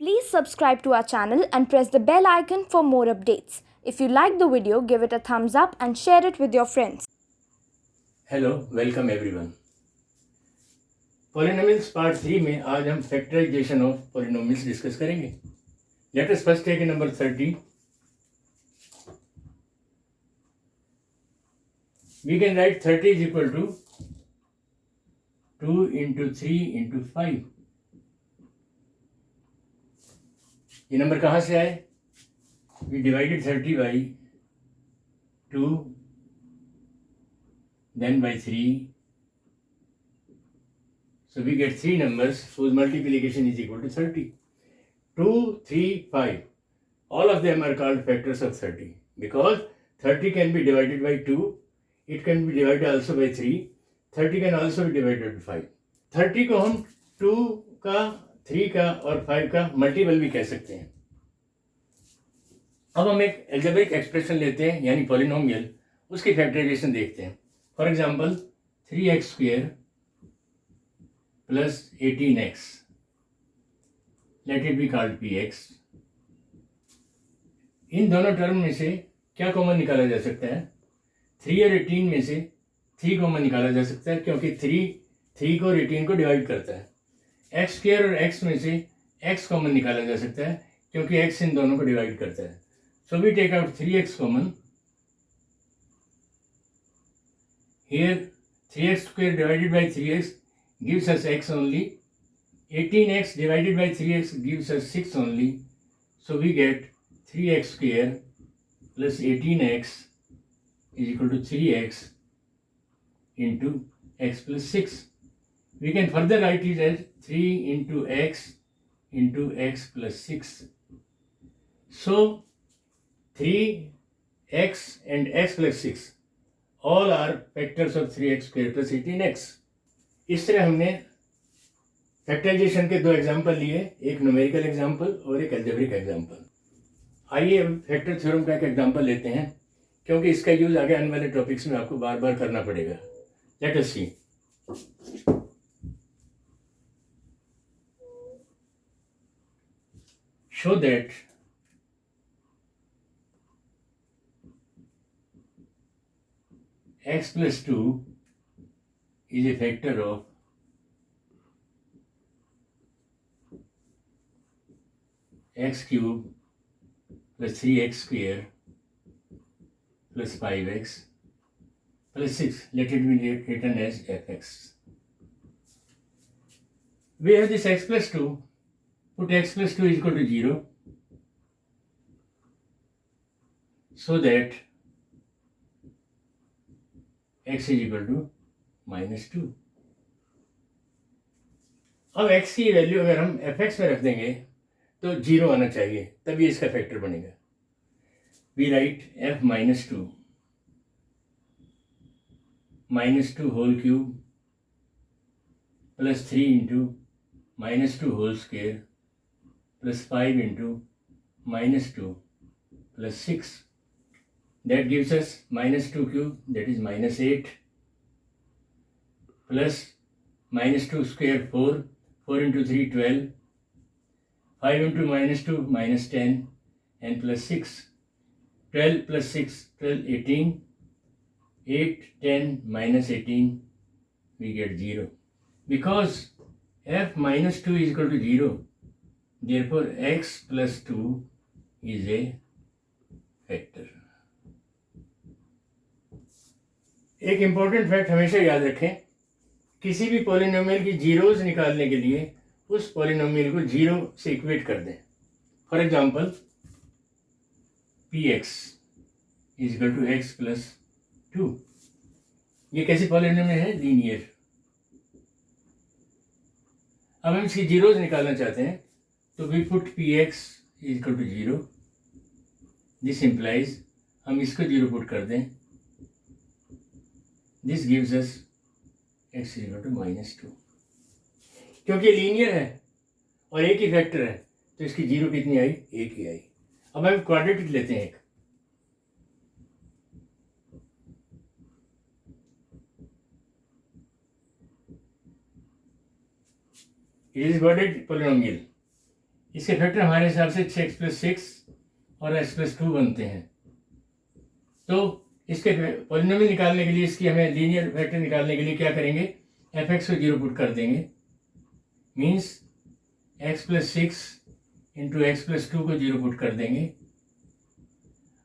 Please subscribe to our channel and press the bell icon for more updates. If you like the video, give it a thumbs up and share it with your friends. Hello welcome everyone. Polynomials part 3 में आज हम factorization of polynomials discuss करेंगे। Let us first take number 30। We can write 30 is equal to 2 into 3 into 5। ये number कहाँ से आए? We divided 30 by 2 then by 3, so we get 3 numbers whose multiplication is equal to 30. 2, 3, 5, all of them are called factors of 30 because 30 can be divided by 2, it can be divided also by 3, 30 can also be divided by 5. 30 को हम 2 का 3 का और 5 का multiple भी कह सकते हैं। अब हम एक एल्जेब्रिक एक्सप्रेशन लेते हैं यानी पॉलिनोमियल, उसकी फैक्टराइजेशन देखते हैं। For example, 3x square plus 18x, let it be called px। इन दोनों टर्म में से क्या कॉमन निकाला जा सकता है? 3 और 18 में से 3 कॉमन निकाला जा सकता है क्योंकि 3 को और 18 को डिवाइड करता है। x स्क्वायर और x में से x कॉमन निकाला जा सकता है क्योंकि x इन दोनों को डिवाइड करता है। So we take out 3x common. Here 3x square divided by 3x gives us x only. 18x divided by 3x gives us 6 only. So we get 3x square plus 18x is equal to 3x into x plus 6. We can further write it as 3 into x plus 6. So 3x and x plus 6 all are factors of 3x square plus 18x। इस तरह हमने factorisation के दो example लिए, एक numerical example और एक algebraic example. आइए अब फैक्टर थ्योरम का एक एग्जाम्पल लेते हैं क्योंकि इसका यूज आगे आने वाले टॉपिक्स में आपको बार बार करना पड़ेगा। Let us see. Show that x plus 2 is a factor of x cube plus 3x square plus 5x plus 6. Let it be written as fx. We have this x plus 2. Put x plus 2 is equal to 0 so that x is equal to minus 2। अब x की value अगर हम fx में रख देंगे तो 0 आना चाहिए, तभी इसका फैक्टर बनेगा। We write f minus 2 whole cube plus 3 into -2 whole square plus 5 into -2 plus 6। That gives us -2 cube, that is -8, plus -2 square 4, 4 into 3 12, 5 into -2 -10, and plus 6, 12 plus 6 12 18, 8 10 minus 18, we get 0 because f minus 2 is equal to 0, therefore x plus 2 is a factor। एक important fact हमेशा याद रखें, किसी भी polynomial की zeros निकालने के लिए उस पॉलिनोमियल को 0 से इक्वेट कर दें। For example px is equal to x plus 2। ये कैसी पॉलिनोमियल है? लीनियर। अब हम इसकी जीरोज निकालना चाहते हैं तो we put px is equal to 0। This implies हम इसको 0 पुट कर दें। This gives us x is equal to -2। क्योंकि लीनियर है और एक ही फैक्टर है तो इसकी 0 कितनी आई? एक ही आई। अब हम क्वाड्रेटिक लेते हैं एक। It is quadratic polynomial इसके फैक्टर हमारे हिसाब से 6x + 6 और x + 2 बनते हैं। तो इसके पॉलिनोमियल निकालने के लिए, इसकी हमें लीनियर फैक्टर निकालने के लिए क्या करेंगे, fx को 0 पुट कर देंगे। मीन्स x + 6 इंटू x + 2 को 0 पुट कर देंगे।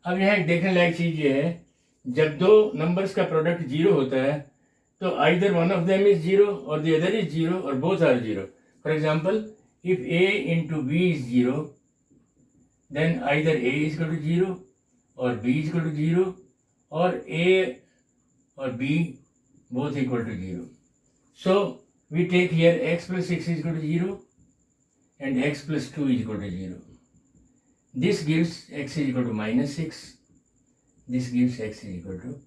अब यहाँ एक देखने लायक चीज़ ये है, जब दो नंबर्स का प्रोडक्ट 0 होता है तो either one of them is 0 और द अदर इज 0 और both are 0। For example, if a into b is 0, then either a is equal to 0 or b is equal to 0 or a or b both equal to 0. So we take here x + 6 is equal to 0 and x + 2 is equal to 0. This gives x is equal to -6. This gives x is equal to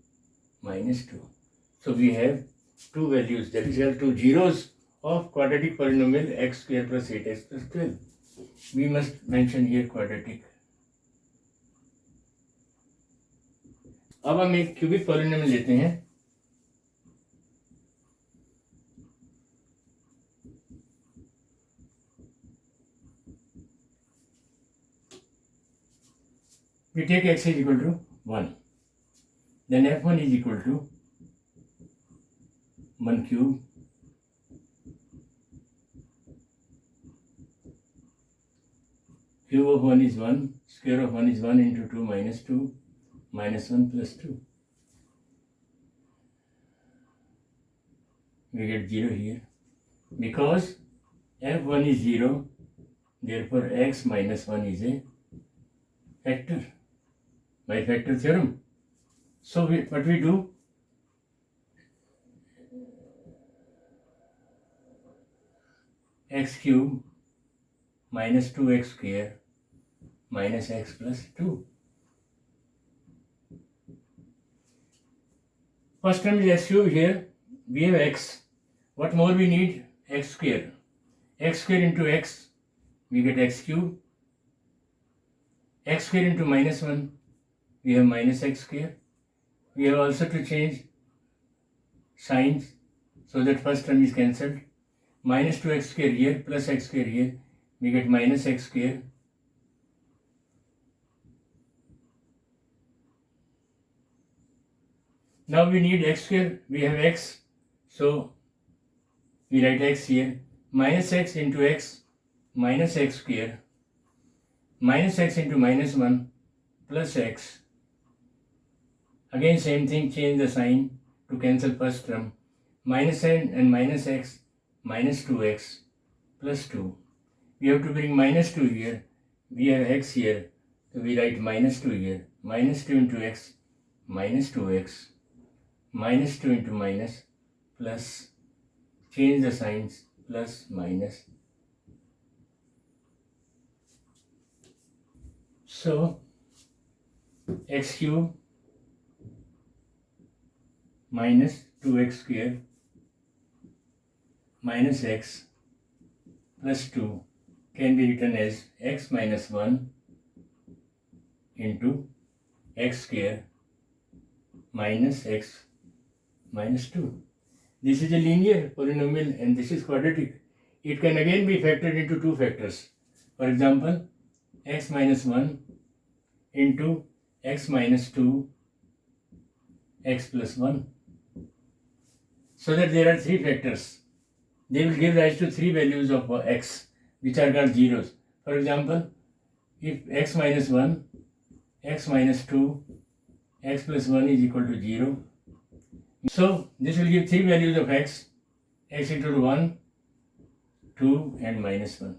-2. So we have two values, that is two zeros of quadratic polynomial x square plus 8x plus 12. We must mention here quadratic. अब हम एक cubic polynomial लेते हैं। We take x is equal to 1. Then f1 is equal to 1 cube cube of 1 is 1, square of 1 is 1 into 2 minus 2, minus 1 plus 2. We get 0 here. Because f1 is 0, therefore x minus 1 is a factor by factor theorem. So what we do? X cube minus 2x square minus x plus 2. First term is x cube. Here we have x. What more we need? X square. X square into x, we get x cube. X square into -1, we have minus x square. We have also to change signs so that first term is cancelled. Minus 2x square here plus x square here, we get minus x square. Now we need x square. We have x, so we write x here. Minus x into x minus x square minus x into -1 plus x. Again same thing, change the sign to cancel first term. Minus n and minus x minus 2x plus 2. We have to bring minus 2 here. We have x here, so we write minus 2 here. Minus 2 into x minus 2x minus 2 into minus plus, change the signs, plus minus. So x cube minus 2x square minus x plus 2 can be written as x minus 1 into x square minus x minus 2. This is a linear polynomial and this is quadratic. It can again be factored into two factors. For example, x minus 1 into x minus 2 x plus 1. So that there are three factors. They will give rise to three values of x which are called zeros. For example, if x minus 1, x minus 2, x plus 1 is equal to 0. So this will give three values of x equal to 1, 2 and minus 1,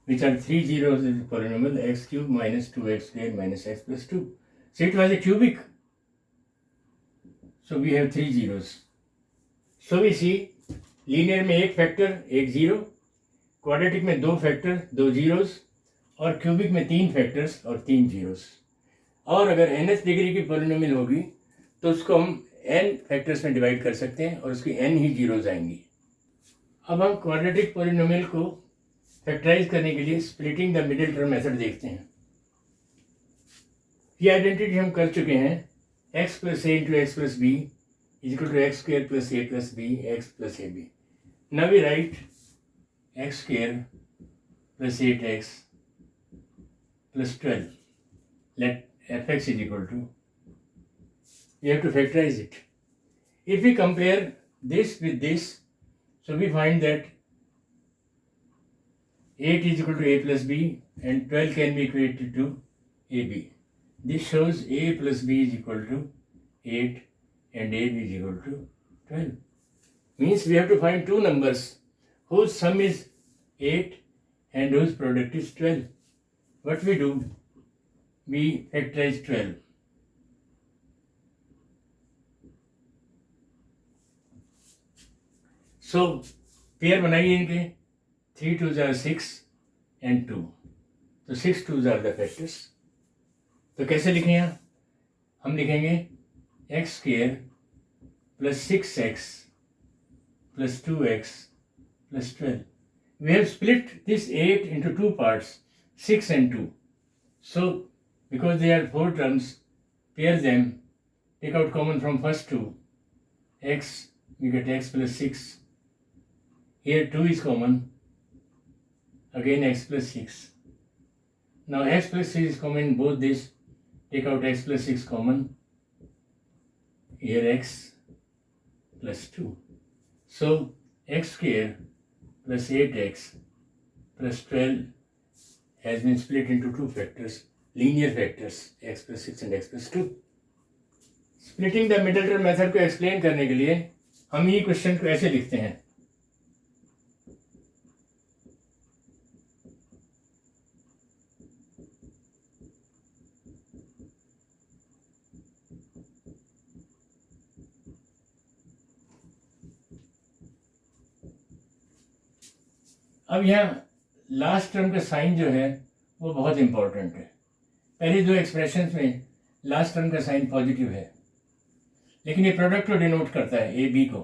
which are three zeros in the polynomial x cube minus 2x square minus x plus 2. So it was a cubic. So we have three zeros. So we see linear में एक factor एक zero, quadratic में दो factor दो zeros और cubic में तीन factors और तीन जीरोस। और अगर nth डिग्री की पॉलिनोमियल होगी तो उसको हम n फैक्टर्स में डिवाइड कर सकते हैं और उसकी n ही जीरोस आएंगी। अब हम क्वाड्रेटिक पॉलिनोमियल को फैक्टराइज करने के लिए splitting the middle term method देखते हैं। ये आइडेंटिटी हम कर चुके हैं, x plus a into x plus b is equal to x square plus a plus b x plus ab. Now we write x square plus 8x plus 12. Let fx is equal to, we have to factorize it. If we compare this with this, so we find that 8 is equal to a plus b and 12 can be equated to ab. This shows a plus b is equal to 8 and ab is equal to 12. Means we have to find two numbers whose sum is 8 and whose product is 12. What we do? We factorize 12. So pair बनाइए इनके, 3 2s are 6 and 2. तो 6 2s are the factors. तो कैसे लिखें यहाँ? हम लिखेंगे x square plus 6x plus 2x plus 12. We have split this 8 into two parts, 6 and 2. So because they are four terms, pair them, take out common from first two, x, we get x plus 6. Here 2 is common, again x plus 6. Now x plus 6 is common in both this, take out x plus 6 common, here x plus 2. So x square plus 8x plus 12 has been split into two factors, linear factors, x plus 6 and x plus 2. Splitting the middle term method को explain करने के लिए हम ये question को ऐसे लिखते हैं. अब यहाँ लास्ट टर्म का साइन जो है वो बहुत इंपॉर्टेंट है. पहले दो एक्सप्रेशंस में लास्ट टर्म का साइन पॉजिटिव है, लेकिन ये प्रोडक्ट को डिनोट करता है ए बी को,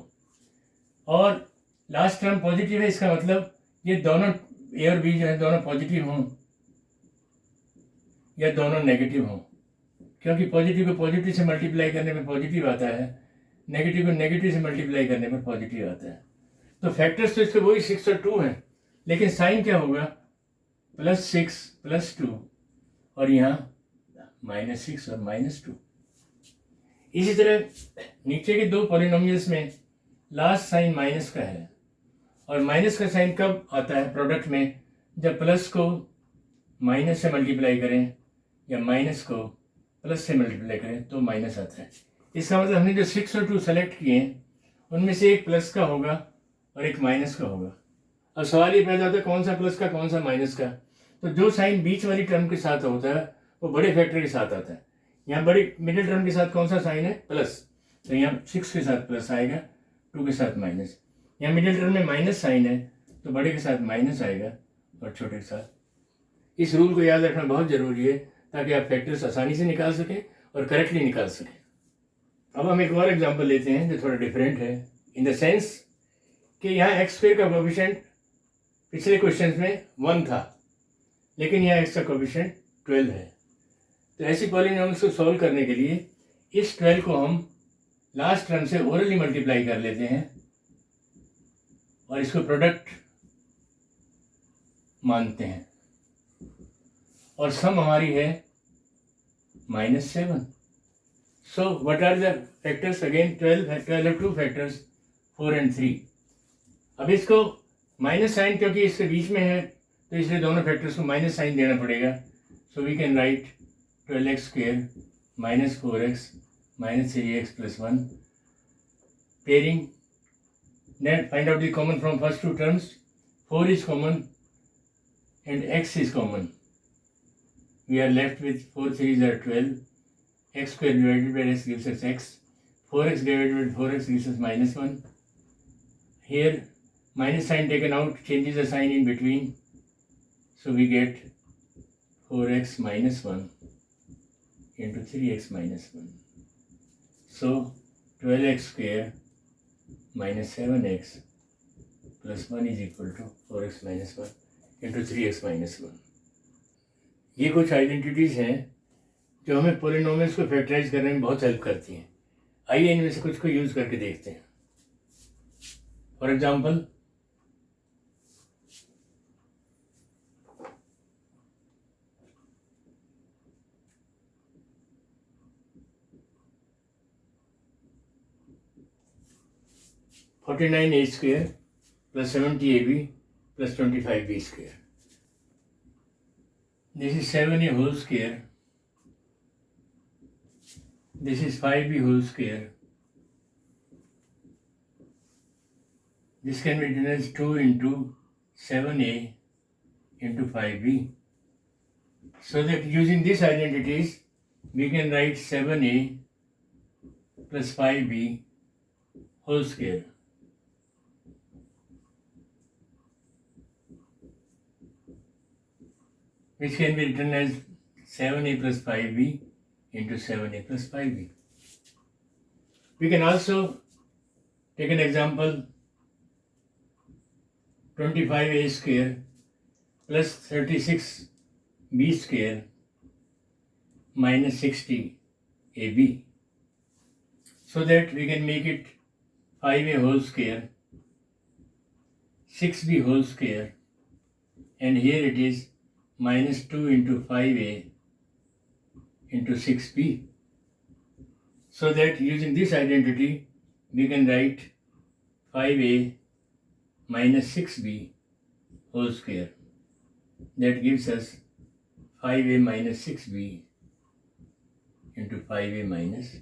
और लास्ट टर्म पॉजिटिव है. इसका मतलब ये दोनों ए और बी जो है दोनों पॉजिटिव हों या दोनों नेगेटिव हों, क्योंकि पॉजिटिव को पॉजिटिव से मल्टीप्लाई करने में पॉजिटिव आता है, नेगेटिव को नेगेटिव से मल्टीप्लाई करने में पॉजिटिव आता है. तो फैक्टर्स तो इसके वही 6 और 2 हैं, लेकिन साइन क्या होगा? +6 +2 और यहाँ -6 और -2. इसी तरह नीचे के दो पॉलिनोमियल्स में लास्ट साइन माइनस का है, और माइनस का साइन कब आता है प्रोडक्ट में? जब प्लस को माइनस से मल्टीप्लाई करें या माइनस को प्लस से मल्टीप्लाई करें तो माइनस आता है. इसका मतलब हमने जो 6 और 2 सेलेक्ट किए हैं उनमें से एक प्लस का होगा और एक माइनस का होगा. अब सवाल ये पैदा होता है कौन सा प्लस का कौन सा माइनस का. तो जो साइन बीच वाली टर्म के साथ होता है वो बड़े फैक्टर के साथ आता है. यहाँ बड़ी मिडिल टर्म के साथ कौन सा साइन है? प्लस. तो यहाँ 6 के साथ प्लस आएगा, 2 के साथ माइनस. यहाँ मिडिल टर्म में माइनस साइन है तो बड़े के साथ माइनस आएगा और छोटे के साथ. इस रूल को याद रखना बहुत ज़रूरी है ताकि आप फैक्टर्स आसानी से निकाल सकें और करेक्टली निकाल सकें. अब हम एक और एग्जांपल लेते हैं जो थोड़ा डिफरेंट है इन द सेंस कि यहाँ एक्स स्क्वायर का कोएफिशिएंट पिछले क्वेश्चन में 1 था, लेकिन यहाँ एक्स का कोएफिशिएंट 12 है. तो ऐसी पॉलिनोमियल्स को सॉल्व करने के लिए इस 12 को हम लास्ट टर्म से ओरली मल्टीप्लाई कर लेते हैं और इसको प्रोडक्ट मानते हैं, और सम हमारी है -7. So what are the factors? Again 12 है, 2 फैक्टर्स 4 and 3. अब इसको माइनस साइन क्योंकि इसके बीच में है तो इसलिए दोनों फैक्टर्स को माइनस साइन देना पड़ेगा. So we can write 12x square -4x -3x + 1. Pairing, then find out the common from first two terms. 4 is common and x is common. We are left with 4 3s are 12. X square divided by x gives us x. 4x divided by 4x gives us -1. Here minus sign taken out changes the sign in between, so we get 4x -1 into 3x -1. So 12x square minus 7x plus 1 is equal to 4x -1 into 3x -1. ये कुछ identities हैं जो हमें polynomials को factorise करने में बहुत help करती हैं. आइए इनमें से कुछ को यूज़ करके देखते हैं. For example, 49a square plus 70ab plus 25b square. This is 7a whole square. This is 5b whole square. This can be written as 2 into 7a into 5b. So that using these identities, we can write 7a plus 5b whole square. Which can be written as 7a plus 5b into 7a plus 5b. We can also take an example 25a square plus 36b square minus 60ab, so that we can make it 5a whole square, 6b whole square, and here it is minus 2 into 5a into 6b. So that using this identity, we can write 5a minus 6b whole square. That gives us 5a minus 6b into 5a minus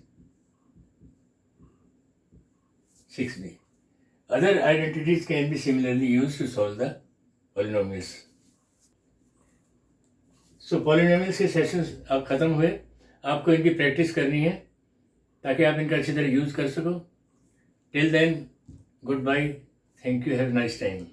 6b. Other identities can be similarly used to solve the polynomials. So polynomials के sessions अब ख़त्म हुए. आपको इनकी practice करनी है ताकि आप इनका अच्छी तरह यूज़ कर सको. Till then, good bye. Thank you. Have nice time.